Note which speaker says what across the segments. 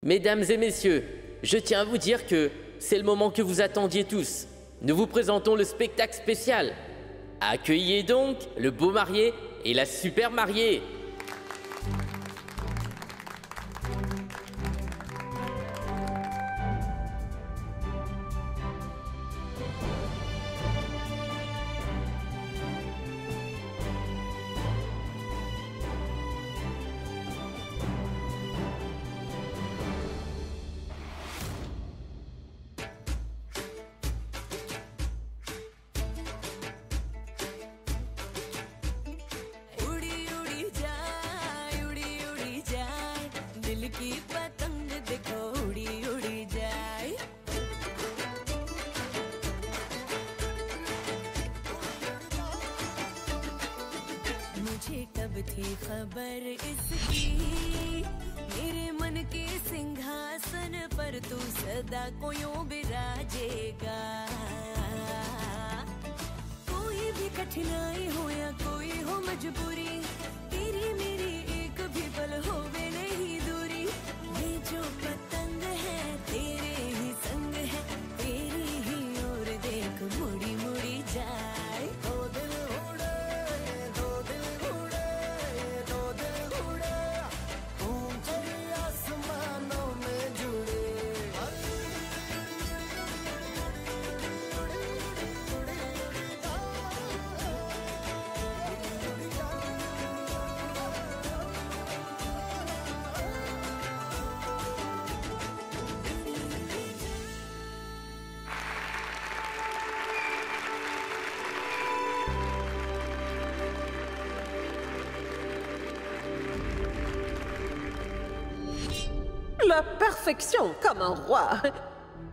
Speaker 1: Mesdames et messieurs, je tiens à vous dire que c'est le moment que vous attendiez tous. Nous vous présentons le spectacle spécial. Accueillez donc le beau marié et la super mariée.
Speaker 2: की पतंग देखो उड़ी उड़ी जाए। मुझे कब थी खबर इसकी, मेरे मन के सिंहासन पर तू सदा को यूं बिराजेगा। कोई भी कठिनाई हो या कोई हो मजबूरी, तेरी मेरी एक भी पल होवे नहीं दूरी। ये जो पतंग है तेरे ही संग है, तेरी ही ओर देख मुड़ी मुड़ी जाए। दो दिल उड़े, दो दिल उड़े, दो दिल उड़े, ऊंचे आसमानों में जुड़े।
Speaker 3: La perfection, comme un roi.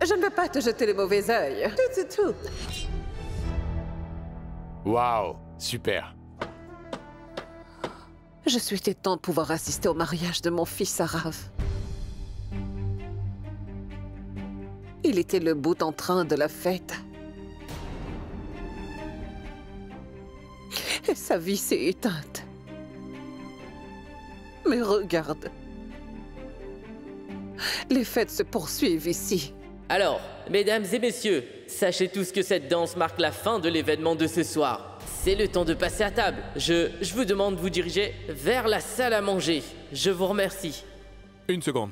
Speaker 3: Je ne veux pas te jeter les mauvais œils. Tout.
Speaker 4: Waouh, super.
Speaker 3: Je suis content de pouvoir assister au mariage de mon fils Arav. Il était le bout en train de la fête. Et sa vie s'est éteinte. Mais regarde. Les fêtes se poursuivent ici.
Speaker 1: Alors, mesdames et messieurs, sachez tous que cette danse marque la fin de l'événement de ce soir. C'est le temps de passer à table. Je vous demande de vous diriger vers la salle à manger. Je vous remercie.
Speaker 4: Une seconde.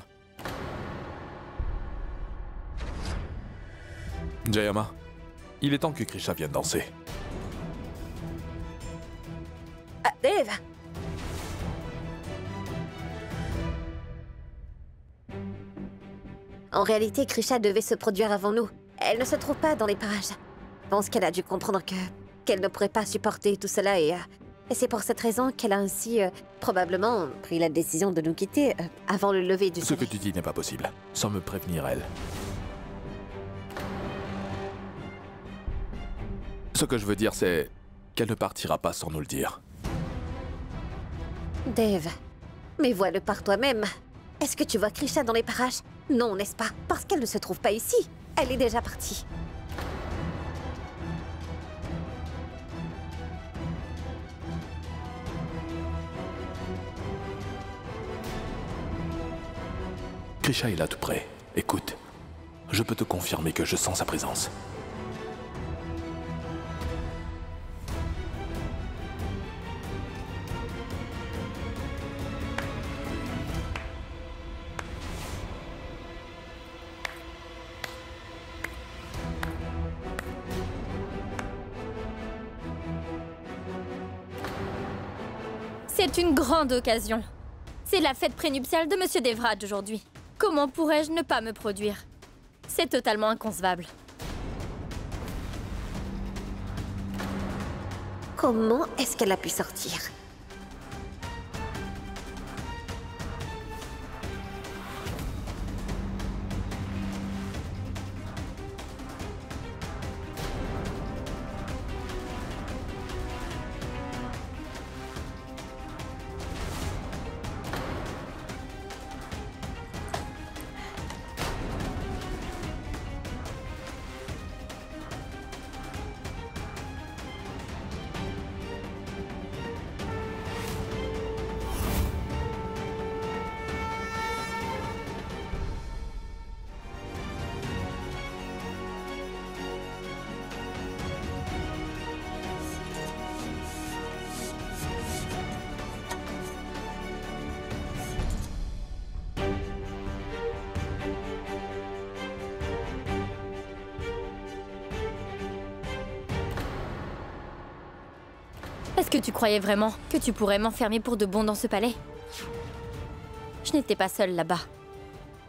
Speaker 4: Jayama, il est temps que Krisha vienne danser.
Speaker 5: Ah, Dave! En réalité, Krisha devait se produire avant nous. Elle ne se trouve pas dans les parages. Je pense qu'elle a dû comprendre qu'elle ne pourrait pas supporter tout cela et c'est pour cette raison qu'elle a ainsi probablement pris la décision de nous quitter avant le lever du
Speaker 4: Ce
Speaker 5: soleil.
Speaker 4: que tu dis n'est pas possible, sans me prévenir elle. Ce que je veux dire, c'est qu'elle ne partira pas sans nous le dire.
Speaker 5: Dave, mais vois-le par toi-même. Est-ce que tu vois Krisha dans les parages? Non, n'est-ce pas? Parce qu'elle ne se trouve pas ici. Elle est déjà partie.
Speaker 4: Krisha est là tout près. Écoute, je peux te confirmer que je sens sa présence.
Speaker 6: C'est une grande occasion. C'est la fête prénuptiale de Monsieur Devraj aujourd'hui. Comment pourrais-je ne pas me produire? C'est totalement inconcevable.
Speaker 5: Comment est-ce qu'elle a pu sortir?
Speaker 6: Est-ce que tu croyais vraiment que tu pourrais m'enfermer pour de bon dans ce palais? Je n'étais pas seule là-bas.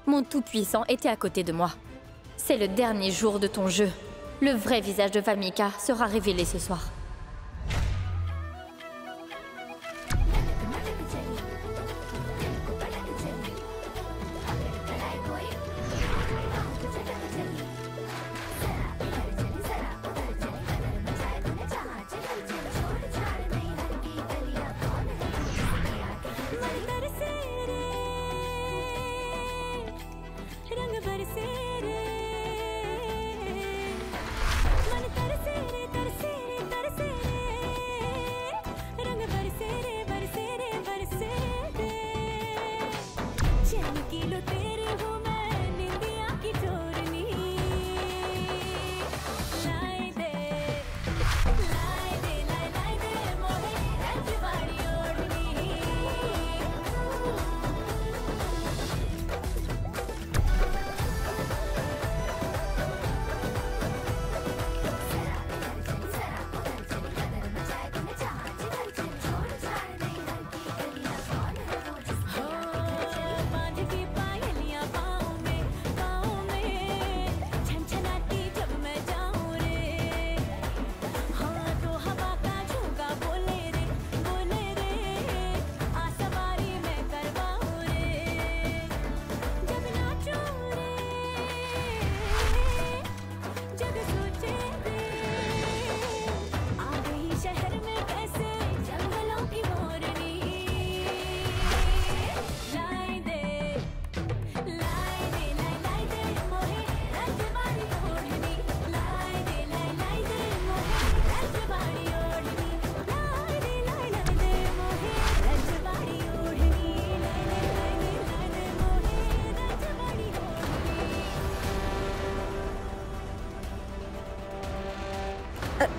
Speaker 6: Mon Tout-Puissant était à côté de moi. C'est le dernier jour de ton jeu. Le vrai visage de Valmika sera révélé ce soir.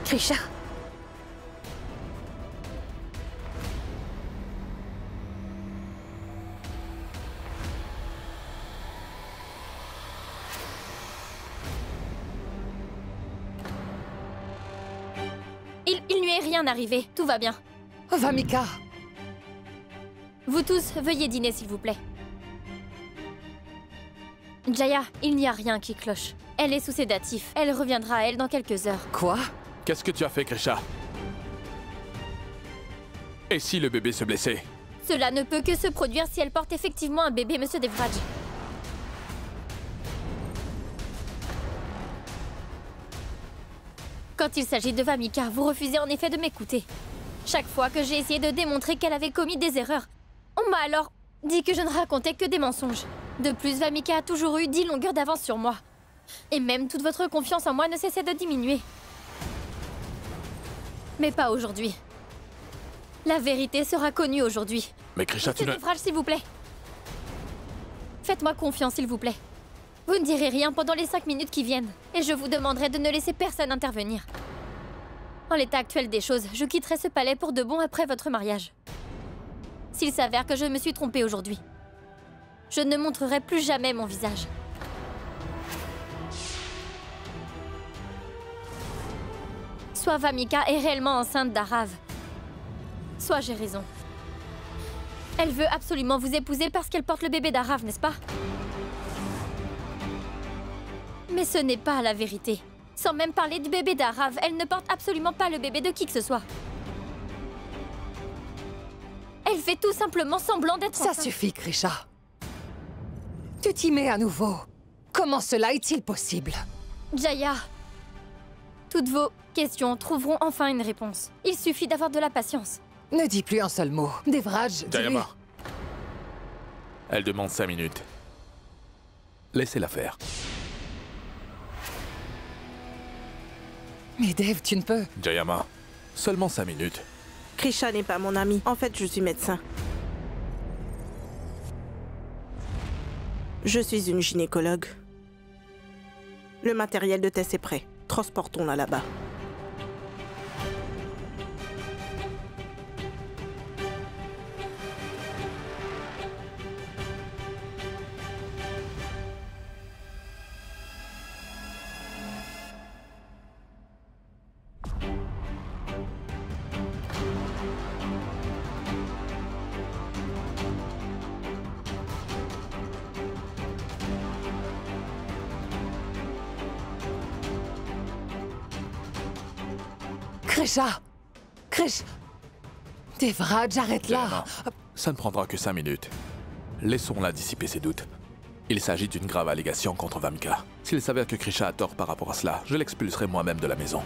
Speaker 5: Krisha.
Speaker 6: Il lui est rien arrivé, tout va bien.
Speaker 3: Valmika.
Speaker 6: Vous tous, veuillez dîner s'il vous plaît. Jaya, il n'y a rien qui cloche. Elle est sous sédatif. Elle reviendra à elle dans quelques heures.
Speaker 3: Quoi?
Speaker 4: Qu'est-ce que tu as fait, Krisha? Et si le bébé se blessait?
Speaker 6: Cela ne peut que se produire si elle porte effectivement un bébé, Monsieur Devraj. Quand il s'agit de Valmika, vous refusez en effet de m'écouter. Chaque fois que j'ai essayé de démontrer qu'elle avait commis des erreurs, on m'a alors dit que je ne racontais que des mensonges. De plus, Valmika a toujours eu 10 longueurs d'avance sur moi. Et même toute votre confiance en moi ne cessait de diminuer. Mais pas aujourd'hui. La vérité sera connue aujourd'hui.
Speaker 4: Mais Krisha, tu
Speaker 6: Monsieur
Speaker 4: ne...
Speaker 6: Devraj, s'il vous plaît. Faites-moi confiance, s'il vous plaît. Vous ne direz rien pendant les 5 minutes qui viennent. Et je vous demanderai de ne laisser personne intervenir. En l'état actuel des choses, je quitterai ce palais pour de bon après votre mariage. S'il s'avère que je me suis trompée aujourd'hui, je ne montrerai plus jamais mon visage. Soit Valmika est réellement enceinte d'Arav, soit j'ai raison. Elle veut absolument vous épouser parce qu'elle porte le bébé d'Arav, n'est-ce pas? Mais ce n'est pas la vérité. Sans même parler du bébé d'Arav, elle ne porte absolument pas le bébé de qui que ce soit. Elle fait tout simplement semblant d'être
Speaker 3: Ça
Speaker 6: enceinte.
Speaker 3: suffit, Krisha. Tu t'y mets à nouveau. Comment cela est-il possible?
Speaker 6: Jaya, toutes vos questions trouveront enfin une réponse. Il suffit d'avoir de la patience.
Speaker 3: Ne dis plus un seul mot. Devraj, dis-lui.
Speaker 4: Jayama. Elle demande 5 minutes. Laissez-la faire.
Speaker 3: Mais Dev, tu ne peux.
Speaker 4: Jayama, seulement 5 minutes.
Speaker 7: Krisha n'est pas mon amie. En fait, je suis médecin. Je suis une gynécologue. Le matériel de test est prêt. Transportons-la là-bas.
Speaker 3: Krisha! Krish! Devraj, arrête là!
Speaker 4: Ça ne prendra que 5 minutes. Laissons-la dissiper ses doutes. Il s'agit d'une grave allégation contre Vamika. S'il s'avère que Krisha a tort par rapport à cela, je l'expulserai moi-même de la maison.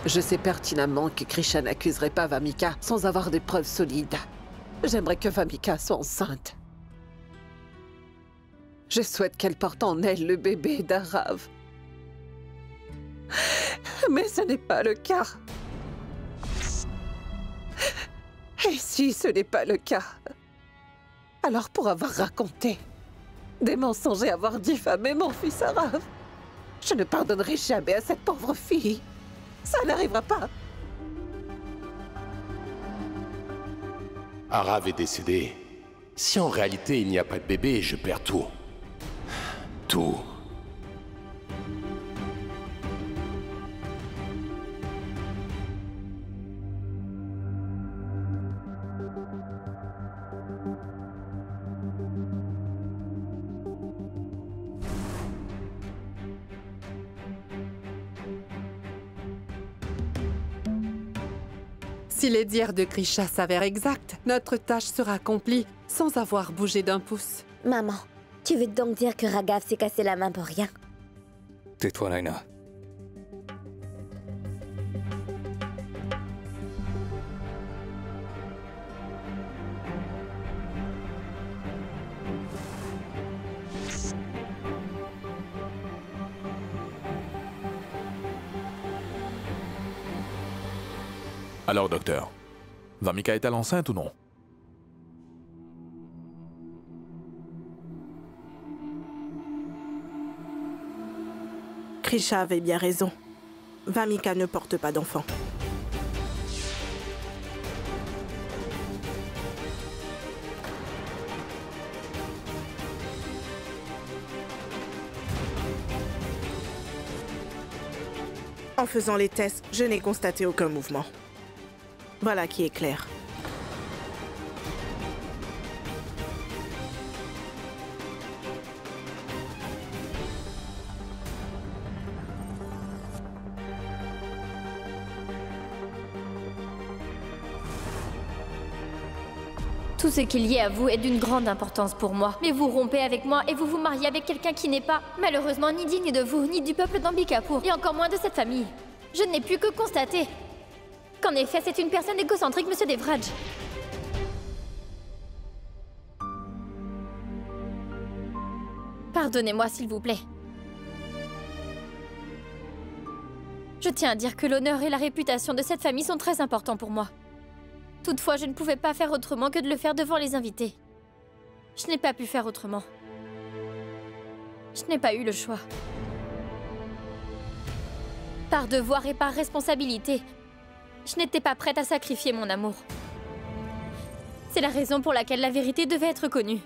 Speaker 3: Je sais pertinemment que Krisha n'accuserait pas Vamika sans avoir des preuves solides. J'aimerais que Vamika soit enceinte. Je souhaite qu'elle porte en elle le bébé d'Arav. Mais ce n'est pas le cas. Et si ce n'est pas le cas, alors pour avoir raconté des mensonges et avoir diffamé mon fils Arav, je ne pardonnerai jamais à cette pauvre fille. Ça n'arrivera pas.
Speaker 8: Arav est décédé. Si en réalité il n'y a pas de bébé, je perds tout. Tout.
Speaker 3: Si les dires de Krisha s'avèrent exacts, notre tâche sera accomplie sans avoir bougé d'un pouce.
Speaker 5: Maman, tu veux donc dire que Raghav s'est cassé la main pour rien?
Speaker 9: Tais-toi, Naina.
Speaker 4: Alors, docteur, Vamika est-elle enceinte ou non?
Speaker 7: Krisha avait bien raison. Vamika ne porte pas d'enfant. En faisant les tests, je n'ai constaté aucun mouvement. Voilà qui est clair.
Speaker 6: Tout ce qui est lié à vous est d'une grande importance pour moi. Mais vous rompez avec moi et vous vous mariez avec quelqu'un qui n'est pas, malheureusement, ni digne de vous, ni du peuple d'Ambikapur, et encore moins de cette famille. Je n'ai pu que constater qu'en effet, c'est une personne égocentrique, Monsieur Devraj. Pardonnez-moi, s'il vous plaît. Je tiens à dire que l'honneur et la réputation de cette famille sont très importants pour moi. Toutefois, je ne pouvais pas faire autrement que de le faire devant les invités. Je n'ai pas pu faire autrement. Je n'ai pas eu le choix. Par devoir et par responsabilité, je n'étais pas prête à sacrifier mon amour. C'est la raison pour laquelle la vérité devait être connue.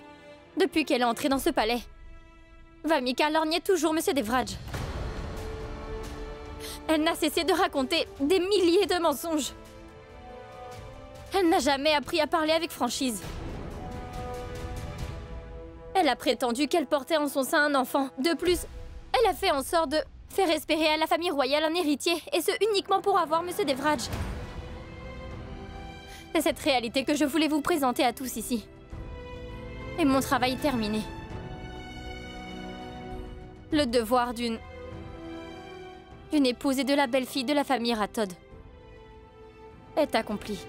Speaker 6: Depuis qu'elle est entrée dans ce palais, Vamika lorgnait toujours Monsieur Devraj. Elle n'a cessé de raconter des milliers de mensonges. Elle n'a jamais appris à parler avec franchise. Elle a prétendu qu'elle portait en son sein un enfant. De plus, elle a fait en sorte de faire espérer à la famille royale un héritier, et ce uniquement pour avoir Monsieur Devraj. C'est cette réalité que je voulais vous présenter à tous ici. Et mon travail est terminé. Le devoir d'une épouse et de la belle-fille de la famille Rathod est accompli.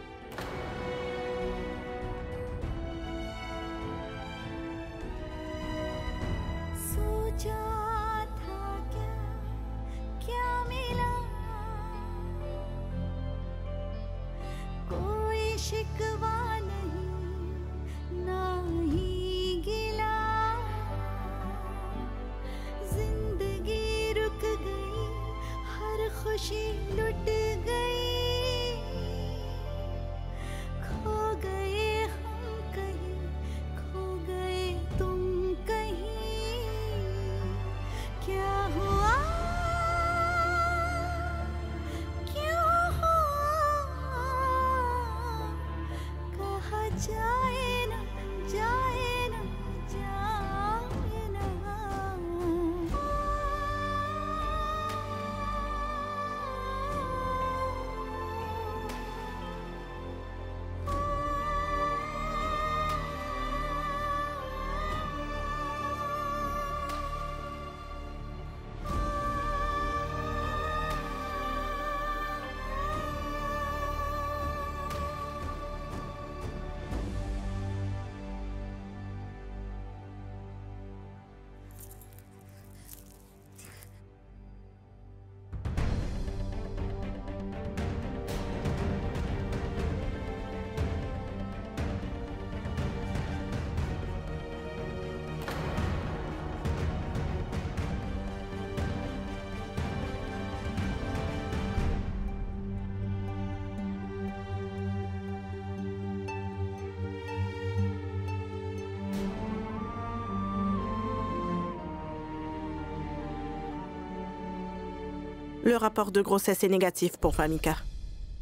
Speaker 7: Le rapport de grossesse est négatif pour Vamika.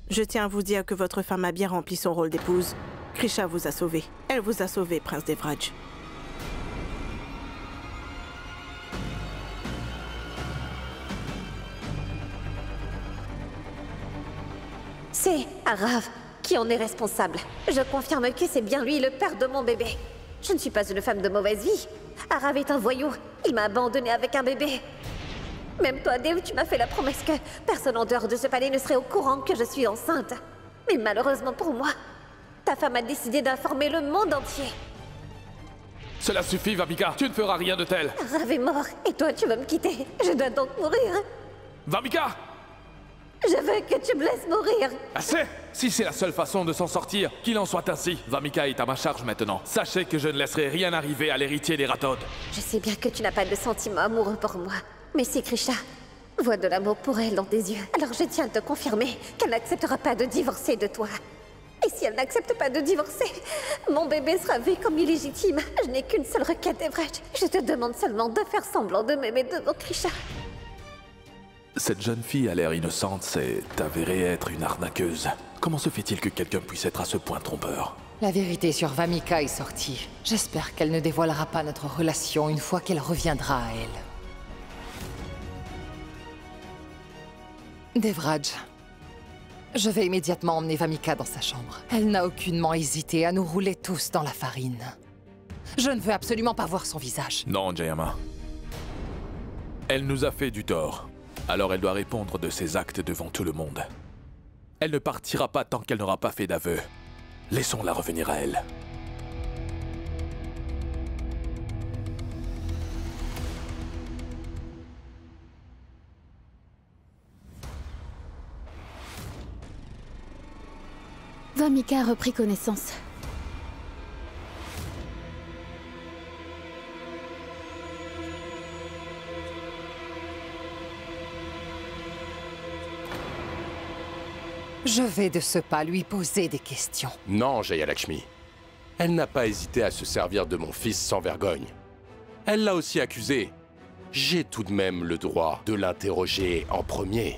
Speaker 7: Je tiens à vous dire que votre femme a bien rempli son rôle d'épouse. Krisha vous a sauvé. Elle vous a sauvé, prince Devraj.
Speaker 5: C'est Arav qui en est responsable. Je confirme que c'est bien lui le père de mon bébé. Je ne suis pas une femme de mauvaise vie. Arav est un voyou. Il m'a abandonnée avec un bébé. Même toi, Dev, tu m'as fait la promesse que personne en dehors de ce palais ne serait au courant que je suis enceinte. Mais malheureusement pour moi, ta femme a décidé d'informer le monde entier.
Speaker 4: Cela suffit, Vamika. Tu ne feras rien de tel.
Speaker 5: Arav est mort et toi, tu vas me quitter. Je dois donc mourir.
Speaker 4: Vamika!
Speaker 5: Je veux que tu me laisses mourir.
Speaker 4: Assez! Si c'est la seule façon de s'en sortir, qu'il en soit ainsi. Vamika est à ma charge maintenant. Sachez que je ne laisserai rien arriver à l'héritier des Rathod.
Speaker 5: Je sais bien que tu n'as pas de sentiment amoureux pour moi. Mais si Krisha voit de l'amour pour elle dans tes yeux, alors je tiens à te confirmer qu'elle n'acceptera pas de divorcer de toi. Et si elle n'accepte pas de divorcer, mon bébé sera vu comme illégitime. Je n'ai qu'une seule requête, Devraj. Je te demande seulement de faire semblant de m'aimer devant Krisha.
Speaker 4: Cette jeune fille a l'air innocente, c'est avéré être une arnaqueuse. Comment se fait-il que quelqu'un puisse être à ce point trompeur?
Speaker 10: La vérité sur Vamika est sortie. J'espère qu'elle ne dévoilera pas notre relation une fois qu'elle reviendra à elle. Devraj, je vais immédiatement emmener Vamika dans sa chambre. Elle n'a aucunement hésité à nous rouler tous dans la farine. Je ne veux absolument pas voir son visage.
Speaker 4: Non, Jayama. Elle nous a fait du tort. Alors elle doit répondre de ses actes devant tout le monde. Elle ne partira pas tant qu'elle n'aura pas fait d'aveu. Laissons-la revenir à elle.
Speaker 11: Vamika a repris connaissance.
Speaker 10: Je vais de ce pas lui poser des questions.
Speaker 8: Non, Jayalakshmi. Elle n'a pas hésité à se servir de mon fils sans vergogne. Elle l'a aussi accusé. J'ai tout de même le droit de l'interroger en premier.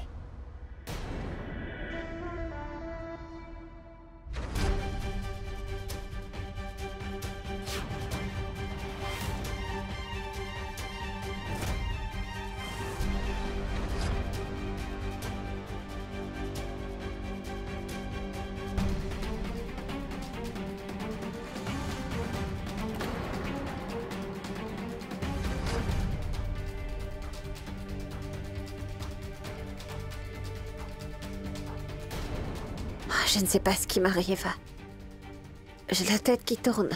Speaker 5: Je ne sais pas ce qui m'arrive. J'ai la tête qui tourne.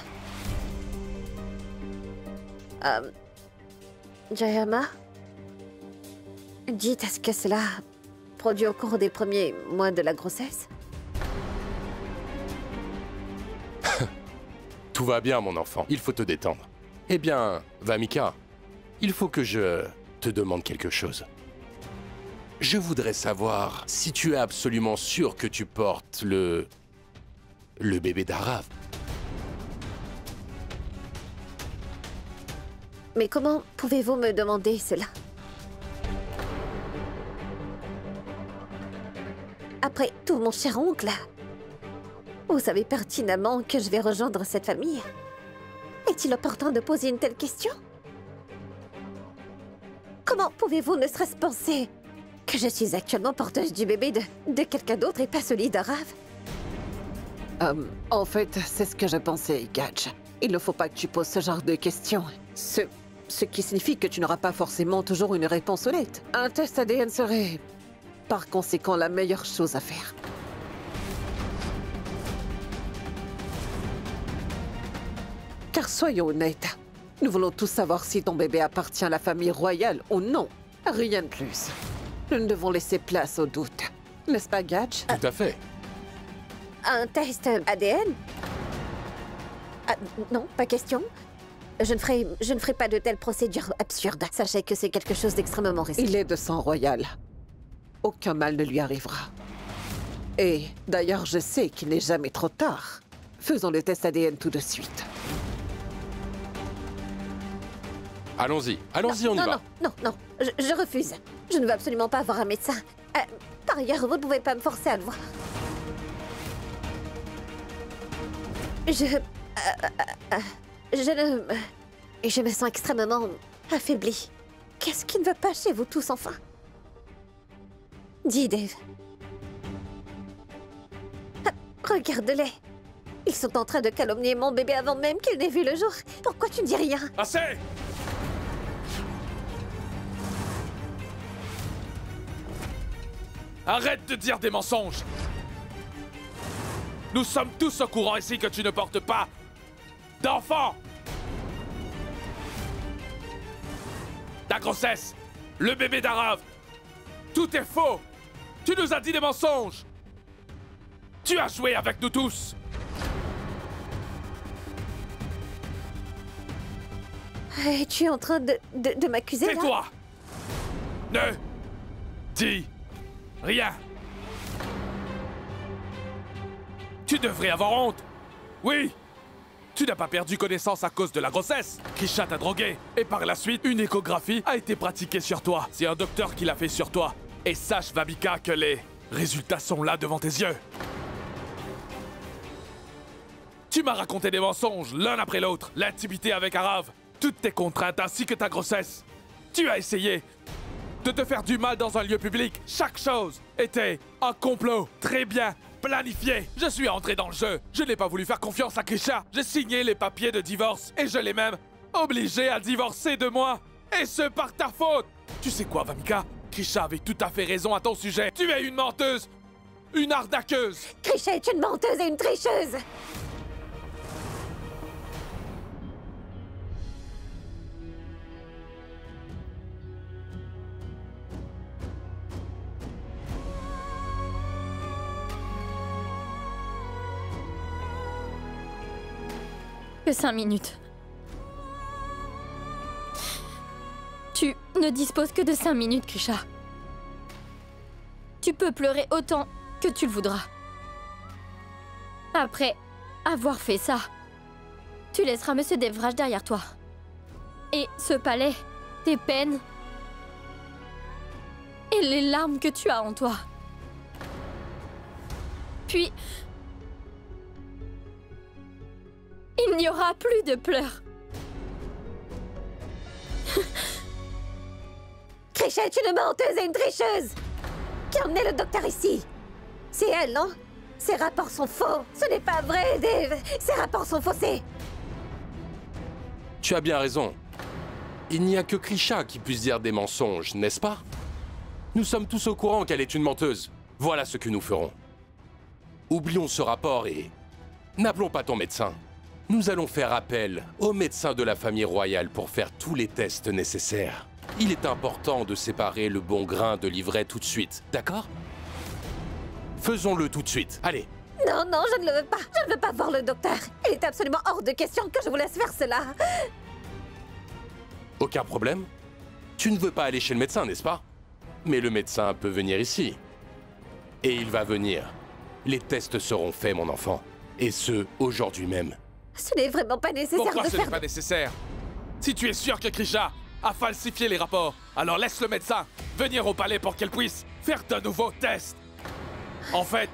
Speaker 5: Jayama? Dites, est-ce que cela produit au cours des premiers mois de la grossesse?
Speaker 8: Tout va bien, mon enfant. Il faut te détendre. Eh bien, Vamika, il faut que je te demande quelque chose. Je voudrais savoir si tu es absolument sûr que tu portes le bébé d'Arav.
Speaker 5: Mais comment pouvez-vous me demander cela? Après tout, mon cher oncle, vous savez pertinemment que je vais rejoindre cette famille. Est-il opportun de poser une telle question? Comment pouvez-vous ne serait-ce penser que je suis actuellement porteuse du bébé de quelqu'un d'autre et pas celui d'Arav?
Speaker 3: En fait, c'est ce que je pensais, Gadge. Il ne faut pas que tu poses ce genre de questions. Ce qui signifie que tu n'auras pas forcément toujours une réponse honnête. Un test ADN serait, par conséquent, la meilleure chose à faire. Car soyons honnêtes, nous voulons tous savoir si ton bébé appartient à la famille royale ou non. Rien de plus. Nous ne devons laisser place au doute. N'est-ce pas, Gadge?
Speaker 8: Tout à fait.
Speaker 5: Un test ADN? Non, pas question. Je ne ferai pas de telles procédures absurdes. Sachez que c'est quelque chose d'extrêmement risqué.
Speaker 3: Il est de sang royal. Aucun mal ne lui arrivera. Et d'ailleurs, je sais qu'il n'est jamais trop tard. Faisons le test ADN tout de suite.
Speaker 8: Allons-y, allons-y, on y va.
Speaker 5: Non, je refuse. Je ne veux absolument pas voir un médecin. Par ailleurs, vous ne pouvez pas me forcer à le voir. Je me sens extrêmement affaiblie. Qu'est-ce qui ne va pas chez vous tous, enfin? Dis, Dave. Regarde-les. Ils sont en train de calomnier mon bébé avant même qu'il n'ait vu le jour. Pourquoi tu ne dis rien?
Speaker 4: Assez! Arrête de dire des mensonges! Nous sommes tous au courant ici que tu ne portes pas d'enfant! Ta grossesse, le bébé d'Arav, tout est faux! Tu nous as dit des mensonges! Tu as joué avec nous tous!
Speaker 5: Et tu es en train de m'accuser là?
Speaker 4: Tais-toi! Ne dis rien! Tu devrais avoir honte! Oui! Tu n'as pas perdu connaissance à cause de la grossesse! Krisha t'a drogué! Et par la suite, une échographie a été pratiquée sur toi! C'est un docteur qui l'a fait sur toi! Et sache, Vamika, que les résultats sont là devant tes yeux! Tu m'as raconté des mensonges, l'un après l'autre! L'intimité avec Arav, toutes tes contraintes ainsi que ta grossesse! Tu as essayé de te faire du mal dans un lieu public! Chaque chose était un complot! Très bien! Planifié. Je suis entré dans le jeu. Je n'ai pas voulu faire confiance à Krisha. J'ai signé les papiers de divorce et je l'ai même obligé à divorcer de moi. Et ce par ta faute. Tu sais quoi, Vamika? Krisha avait tout à fait raison à ton sujet. Tu es une menteuse. Une arnaqueuse.
Speaker 5: Krisha est une menteuse et une tricheuse.
Speaker 6: Que 5 minutes. Tu ne disposes que de 5 minutes, Krisha. Tu peux pleurer autant que tu le voudras. Après avoir fait ça, tu laisseras Monsieur Devraj derrière toi. Et ce palais, tes peines et les larmes que tu as en toi. Puis... il n'y aura plus de pleurs.
Speaker 5: Krisha est une menteuse et une tricheuse. Qui a emmené le docteur ici? C'est elle, non? Ces rapports sont faux. Ce n'est pas vrai, Dave. Ces rapports sont faussés.
Speaker 8: Tu as bien raison. Il n'y a que Krisha qui puisse dire des mensonges, n'est-ce pas? Nous sommes tous au courant qu'elle est une menteuse. Voilà ce que nous ferons. Oublions ce rapport et n'appelons pas ton médecin. Nous allons faire appel au médecin de la famille royale pour faire tous les tests nécessaires. Il est important de séparer le bon grain de l'ivraie tout de suite, d'accord? Faisons-le tout de suite, allez.
Speaker 5: Non, non, je ne le veux pas. Je ne veux pas voir le docteur. Il est absolument hors de question que je vous laisse faire cela.
Speaker 8: Aucun problème. Tu ne veux pas aller chez le médecin, n'est-ce pas? Mais le médecin peut venir ici. Et il va venir. Les tests seront faits, mon enfant. Et ce, aujourd'hui même.
Speaker 5: Ce n'est vraiment pas nécessaire
Speaker 4: Pourquoi
Speaker 5: de
Speaker 4: ce
Speaker 5: faire...
Speaker 4: n'est pas nécessaire? Si tu es sûr que Krisha a falsifié les rapports, alors laisse le médecin venir au palais pour qu'elle puisse faire de nouveaux tests. En fait,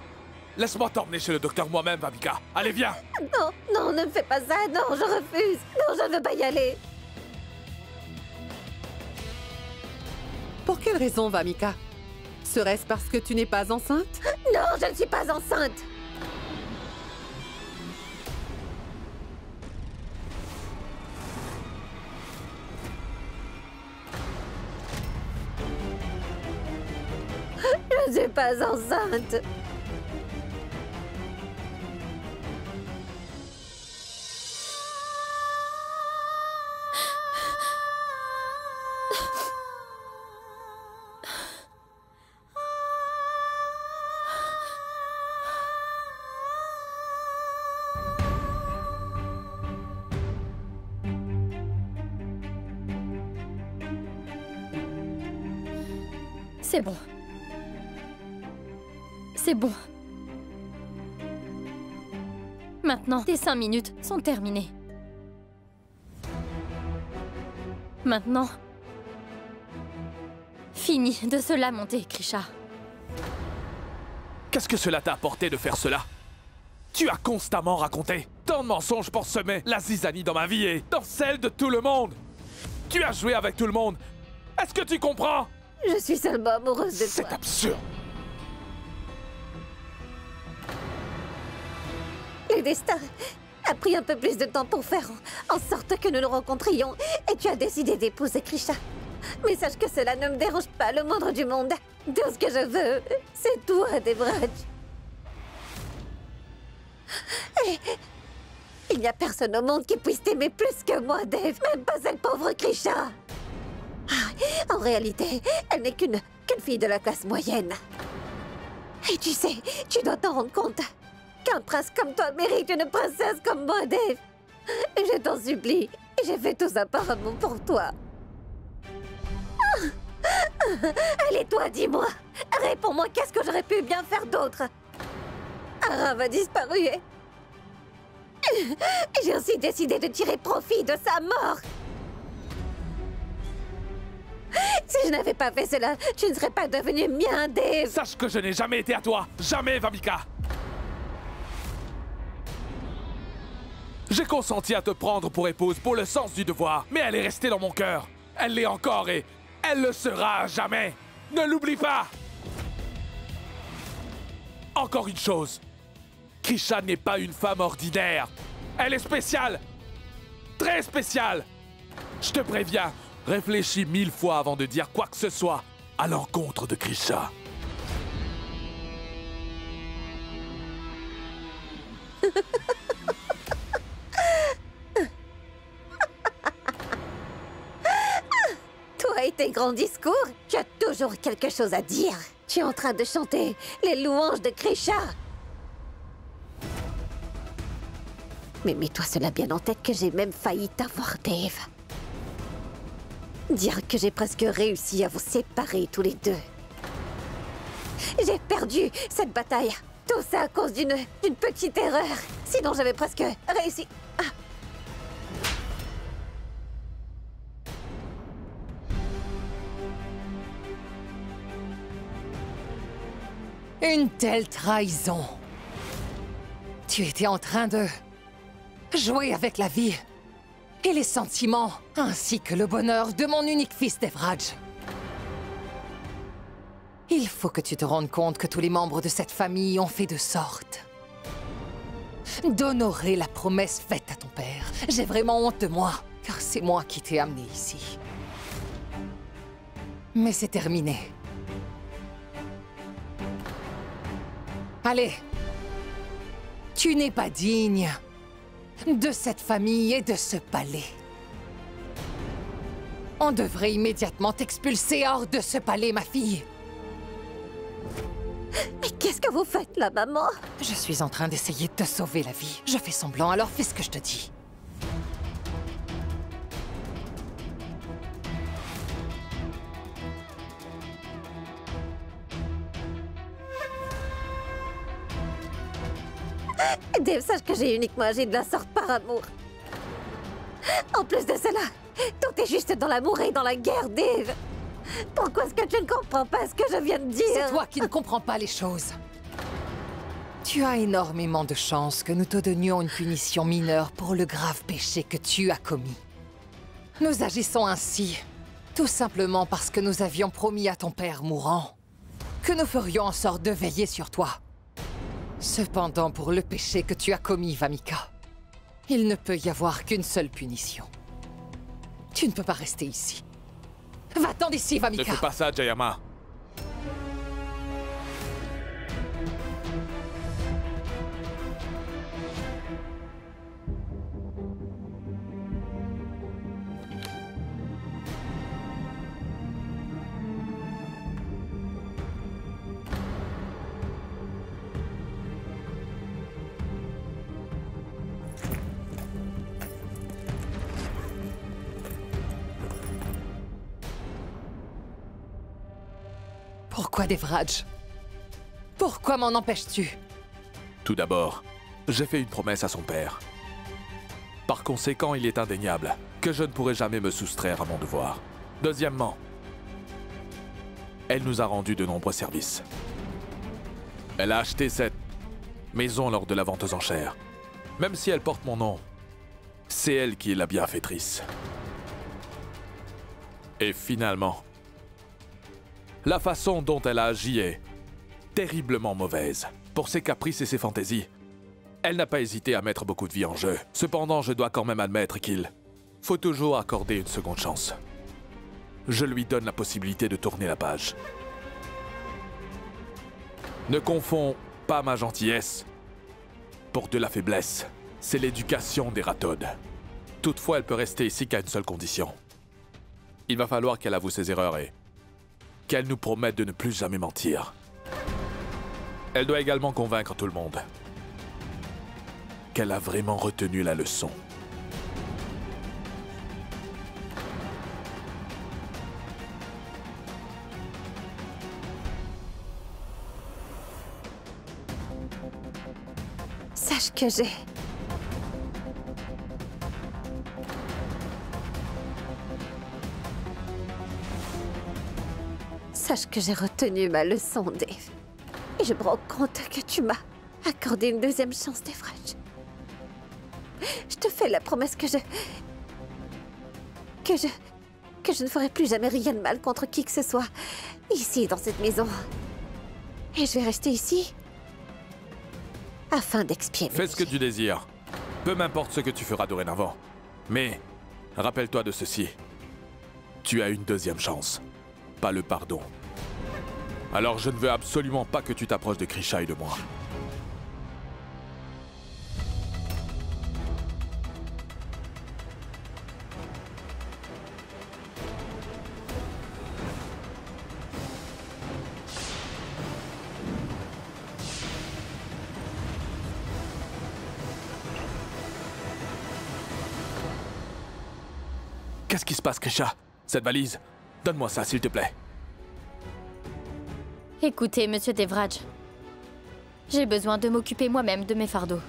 Speaker 4: laisse-moi t'emmener chez le docteur moi-même, Vamika. Allez, viens.
Speaker 5: Non, non, ne me fais pas ça. Non, je refuse. Non, je ne veux pas y aller.
Speaker 3: Pour quelle raison, Vamika? Serait-ce parce que tu n'es pas enceinte?
Speaker 5: Non, je ne suis pas enceinte. Je ne suis pas enceinte.
Speaker 6: C'est bon. C'est bon. Maintenant, tes 5 minutes sont terminées. Maintenant, Fini de se lamenter, Krisha.
Speaker 4: Qu'est-ce que cela t'a apporté de faire cela? Tu as constamment raconté tant de mensonges pour semer la zizanie dans ma vie et dans celle de tout le monde. Tu as joué avec tout le monde. Est-ce que tu comprends?
Speaker 5: Je suis seulement amoureuse de toi.
Speaker 4: C'est absurde.
Speaker 5: Le destin a pris un peu plus de temps pour faire en sorte que nous nous rencontrions et tu as décidé d'épouser Krisha. Mais sache que cela ne me dérange pas le moindre du monde. Tout ce que je veux, c'est toi, Devraj. Et il n'y a personne au monde qui puisse t'aimer plus que moi, Dev. Même pas cette pauvre Krisha. En réalité, elle n'est qu'une fille de la classe moyenne. Et tu sais, tu dois t'en rendre compte qu'un prince comme toi mérite une princesse comme moi, Dev. Je t'en supplie, j'ai fait tout ça par amour pour toi. Allez, toi, dis-moi. Réponds-moi, qu'est-ce que j'aurais pu bien faire d'autre? Arav a disparu et j'ai aussi décidé de tirer profit de sa mort. Si je n'avais pas fait cela, tu ne serais pas devenu mien, Dev.
Speaker 4: Sache que je n'ai jamais été à toi. Jamais, Vamika. J'ai consenti à te prendre pour épouse pour le sens du devoir, mais elle est restée dans mon cœur. Elle l'est encore et elle le sera à jamais. Ne l'oublie pas. Encore une chose. Krisha n'est pas une femme ordinaire. Elle est spéciale. Très spéciale. Je te préviens, réfléchis 1000 fois avant de dire quoi que ce soit à l'encontre de Krisha.
Speaker 5: Toi et tes grands discours, tu as toujours quelque chose à dire. Tu es en train de chanter les louanges de Krisha. Mais mets-toi cela bien en tête que j'ai même failli t'avoir, Dev. Dire que j'ai presque réussi à vous séparer tous les deux. J'ai perdu cette bataille. Tout ça à cause d'une petite erreur. Sinon, j'avais presque réussi.
Speaker 10: Une telle trahison. Tu étais en train de jouer avec la vie et les sentiments, ainsi que le bonheur de mon unique fils Devraj. Il faut que tu te rendes compte que tous les membres de cette famille ont fait de sorte d'honorer la promesse faite à ton père. J'ai vraiment honte de moi, car c'est moi qui t'ai amené ici. Mais c'est terminé. Allez, tu n'es pas digne de cette famille et de ce palais. On devrait immédiatement t'expulser hors de ce palais, ma fille.
Speaker 5: Mais qu'est-ce que vous faites là, maman?
Speaker 10: Je suis en train d'essayer de te sauver la vie. Je fais semblant, alors fais ce que je te dis.
Speaker 5: Dev, sache que j'ai uniquement agi de la sorte par amour. En plus de cela, tout est juste dans l'amour et dans la guerre, Dev. Pourquoi est-ce que tu ne comprends pas ce que je viens de dire?
Speaker 10: C'est toi qui ne comprends pas les choses. Tu as énormément de chance que nous te donnions une punition mineure pour le grave péché que tu as commis. Nous agissons ainsi, tout simplement parce que nous avions promis à ton père mourant que nous ferions en sorte de veiller sur toi. Cependant, pour le péché que tu as commis, Vamika, il ne peut y avoir qu'une seule punition. Tu ne peux pas rester ici. Va-t'en d'ici, Vamika!
Speaker 4: Ne fais pas ça, Jayama.
Speaker 10: Pourquoi, Devraj? Pourquoi m'en empêches-tu?
Speaker 4: Tout d'abord, j'ai fait une promesse à son père. Par conséquent, il est indéniable que je ne pourrai jamais me soustraire à mon devoir. Deuxièmement, Elle nous a rendu de nombreux services. Elle a acheté cette maison lors de la vente aux enchères. Même si elle porte mon nom, c'est elle qui est la bienfaitrice. Et finalement, la façon dont elle a agi est terriblement mauvaise. Pour ses caprices et ses fantaisies, elle n'a pas hésité à mettre beaucoup de vie en jeu. Cependant, je dois quand même admettre qu'il faut toujours accorder une seconde chance. Je lui donne la possibilité de tourner la page. Ne confonds pas ma gentillesse pour de la faiblesse. C'est l'éducation des Rathodes. Toutefois, elle peut rester ici qu'à une seule condition. Il va falloir qu'elle avoue ses erreurs et qu'elle nous promette de ne plus jamais mentir. Elle doit également convaincre tout le monde qu'elle a vraiment retenu la leçon.
Speaker 5: Sache que j'ai... Sache que j'ai retenu ma leçon, Dave. Et je me rends compte que tu m'as accordé une deuxième chance, Dave Rudge. Je te fais la promesse que je ne ferai plus jamais rien de mal contre qui que ce soit, ici, dans cette maison. Et je vais rester ici afin d'expier mes
Speaker 4: Fais ce que tu désires. Peu m'importe ce que tu feras dorénavant. Mais, rappelle-toi de ceci. Tu as une deuxième chance. Pas le pardon. Alors je ne veux absolument pas que tu t'approches de Krisha et de moi. Qu'est-ce qui se passe, Krisha? Cette valise? Donne-moi ça, s'il te plaît.
Speaker 6: Écoutez, monsieur Devraj. J'ai besoin de m'occuper moi-même de mes fardeaux.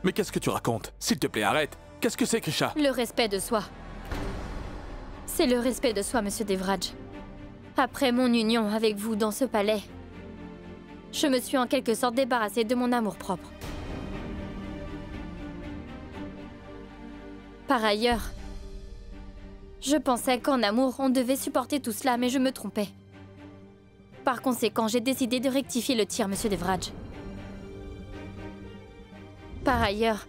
Speaker 4: Mais qu'est-ce que tu racontes? S'il te plaît, arrête. Qu'est-ce que c'est, Krisha?
Speaker 6: Le respect de soi. C'est le respect de soi, monsieur Devraj. Après mon union avec vous dans ce palais, je me suis en quelque sorte débarrassée de mon amour-propre. Par ailleurs, je pensais qu'en amour, on devait supporter tout cela, mais je me trompais. Par conséquent, j'ai décidé de rectifier le tir, monsieur Devraj. Par ailleurs,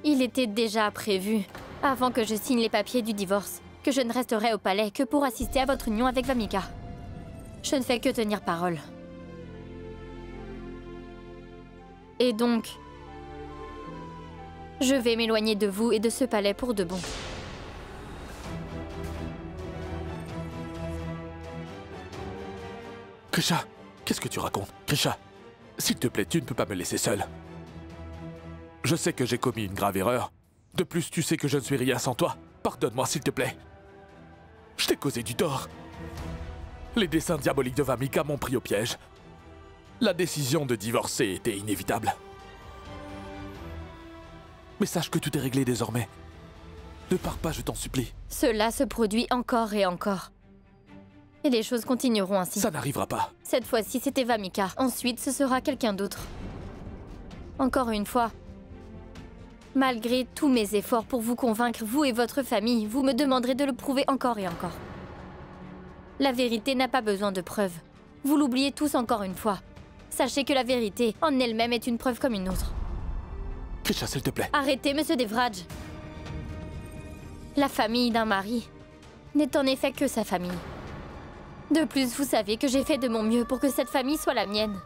Speaker 6: il était déjà prévu, avant que je signe les papiers du divorce, que je ne resterai au palais que pour assister à votre union avec Vamika. Je ne fais que tenir parole. Et donc, je vais m'éloigner de vous et de ce palais pour de bon.
Speaker 4: Krisha, qu'est-ce que tu racontes? Krisha, s'il te plaît, tu ne peux pas me laisser seule. Je sais que j'ai commis une grave erreur. De plus, tu sais que je ne suis rien sans toi. Pardonne-moi, s'il te plaît. Je t'ai causé du tort. Les desseins diaboliques de Vamika m'ont pris au piège. La décision de divorcer était inévitable. Mais sache que tout est réglé désormais. Ne pars pas, je t'en supplie.
Speaker 6: Cela se produit encore et encore. Et les choses continueront ainsi.
Speaker 4: Ça n'arrivera pas.
Speaker 6: Cette fois-ci, c'était Vamika. Ensuite, ce sera quelqu'un d'autre. Encore une fois, malgré tous mes efforts pour vous convaincre, vous et votre famille, vous me demanderez de le prouver encore et encore. La vérité n'a pas besoin de preuves. Vous l'oubliez tous encore une fois. Sachez que la vérité, en elle-même, est une preuve comme une autre.
Speaker 4: Krisha, s'il te plaît.
Speaker 6: Arrêtez, monsieur Devraj. La famille d'un mari n'est en effet que sa famille. De plus, vous savez que j'ai fait de mon mieux pour que cette famille soit la mienne.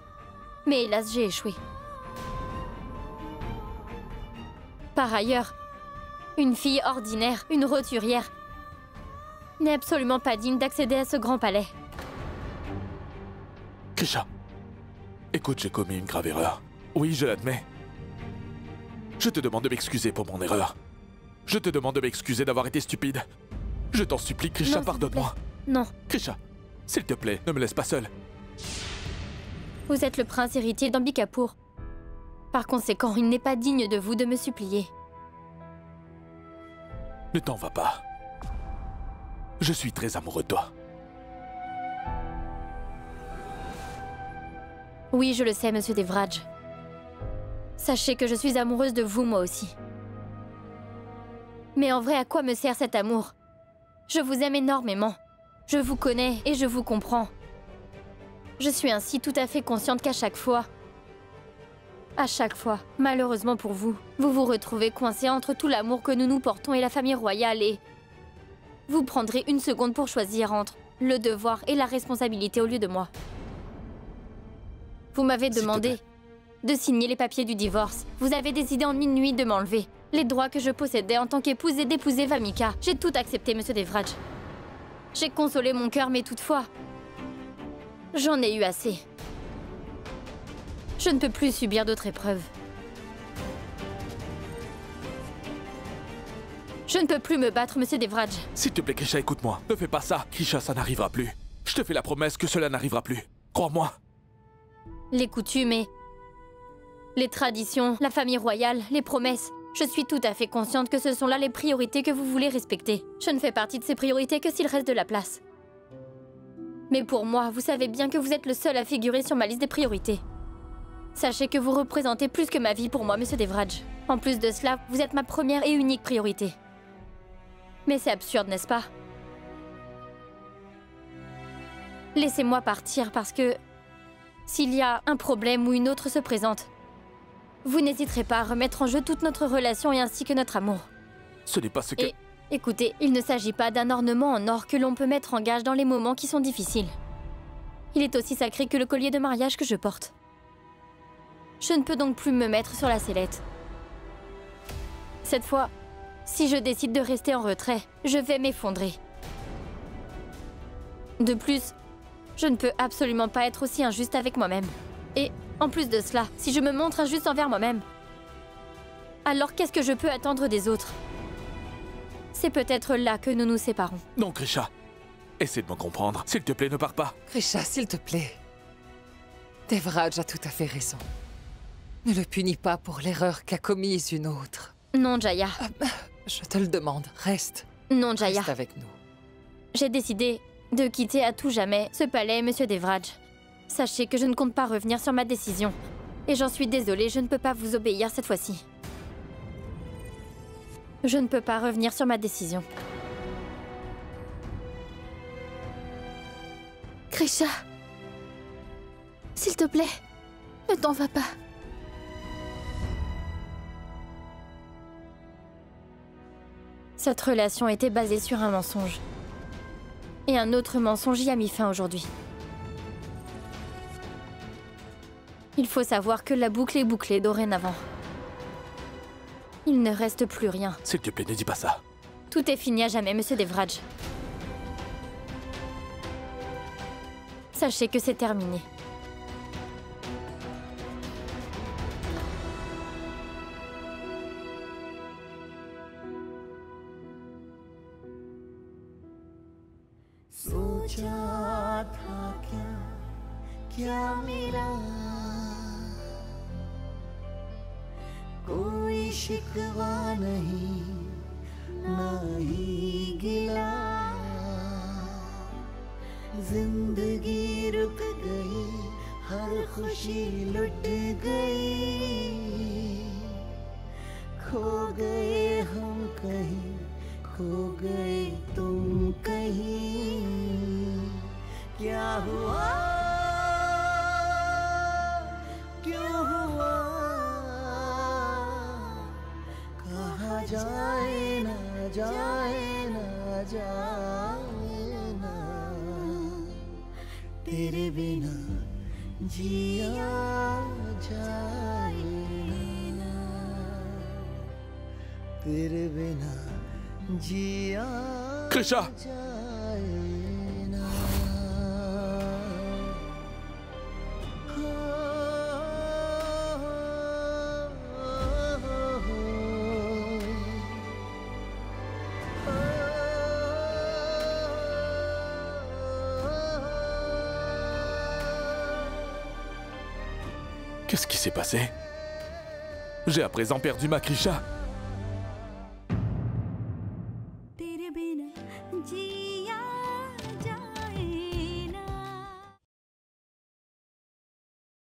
Speaker 6: Mais hélas, j'ai échoué. Par ailleurs, une fille ordinaire, une roturière, n'est absolument pas digne d'accéder à ce grand palais.
Speaker 4: Krisha, écoute, j'ai commis une grave erreur. Oui, je l'admets. Je te demande de m'excuser pour mon erreur. Je te demande de m'excuser d'avoir été stupide. Je t'en supplie, Krisha, pardonne-moi.
Speaker 6: Non.
Speaker 4: Krisha, s'il te plaît, ne me laisse pas seule.
Speaker 6: Vous êtes le prince héritier d'Ambikapur. Par conséquent, il n'est pas digne de vous de me supplier.
Speaker 4: Ne t'en va pas. Je suis très amoureux de toi.
Speaker 6: Oui, je le sais, monsieur Devraj. Sachez que je suis amoureuse de vous, moi aussi. Mais en vrai, à quoi me sert cet amour? Je vous aime énormément. Je vous connais et je vous comprends. Je suis ainsi tout à fait consciente qu'à chaque fois, malheureusement pour vous, vous vous retrouvez coincé entre tout l'amour que nous nous portons et la famille royale et... Vous prendrez une seconde pour choisir entre le devoir et la responsabilité au lieu de moi. Vous m'avez demandé de signer les papiers du divorce. Vous avez décidé en une nuit de m'enlever les droits que je possédais en tant qu'épouse et d'épouser Vamika. J'ai tout accepté, monsieur Devraj. J'ai consolé mon cœur, mais toutefois, j'en ai eu assez. Je ne peux plus subir d'autres épreuves. Je ne peux plus me battre, monsieur Devraj.
Speaker 4: S'il te plaît, Krisha, écoute-moi. Ne fais pas ça. Krisha, ça n'arrivera plus. Je te fais la promesse que cela n'arrivera plus. Crois-moi.
Speaker 6: Les coutumes et les traditions, la famille royale, les promesses. Je suis tout à fait consciente que ce sont là les priorités que vous voulez respecter. Je ne fais partie de ces priorités que s'il reste de la place. Mais pour moi, vous savez bien que vous êtes le seul à figurer sur ma liste des priorités. Sachez que vous représentez plus que ma vie pour moi, monsieur Devraj. En plus de cela, vous êtes ma première et unique priorité. Mais c'est absurde, n'est-ce pas? Laissez-moi partir parce que s'il y a un problème ou une autre se présente, vous n'hésiterez pas à remettre en jeu toute notre relation et ainsi que notre amour.
Speaker 4: Ce n'est pas ce que...
Speaker 6: Et écoutez, il ne s'agit pas d'un ornement en or que l'on peut mettre en gage dans les moments qui sont difficiles. Il est aussi sacré que le collier de mariage que je porte. Je ne peux donc plus me mettre sur la sellette. Cette fois, si je décide de rester en retrait, je vais m'effondrer. De plus, je ne peux absolument pas être aussi injuste avec moi-même. Et en plus de cela, si je me montre injuste envers moi-même, alors qu'est-ce que je peux attendre des autres? C'est peut-être là que nous nous séparons.
Speaker 4: Non, Krisha. Essaie de me comprendre. S'il te plaît, ne pars pas.
Speaker 10: Krisha, s'il te plaît. Devraj a tout à fait raison. Ne le punis pas pour l'erreur qu'a commise une autre.
Speaker 6: Non, Jaya.
Speaker 10: Je te le demande, reste.
Speaker 6: Non, Jaya.
Speaker 10: Reste avec nous.
Speaker 6: J'ai décidé de quitter à tout jamais ce palais, monsieur Devraj. Sachez que je ne compte pas revenir sur ma décision. Et j'en suis désolée, je ne peux pas vous obéir cette fois-ci. Je ne peux pas revenir sur ma décision.
Speaker 11: Krisha, s'il te plaît, ne t'en va pas.
Speaker 6: Cette relation était basée sur un mensonge. Et un autre mensonge y a mis fin aujourd'hui. Il faut savoir que la boucle est bouclée dorénavant. Il ne reste plus rien.
Speaker 4: S'il te plaît, ne dis pas ça.
Speaker 6: Tout est fini à jamais, monsieur Devraj. Sachez que c'est terminé.
Speaker 2: सोचा था क्या मेरा कोई शिकवा नहीं ना ही गिला जिंदगी रुक गई हर खुशी लुट गई खो गए हम कहीं खो गए तुम कहीं क्या हुआ क्यों हुआ कहा जाए ना जाए ना जाए ना तेरे बिना जिया जाए ना तेरे बिना जिया
Speaker 4: Krisha! Qu'est-ce qui s'est passé? J'ai à présent perdu ma Krisha.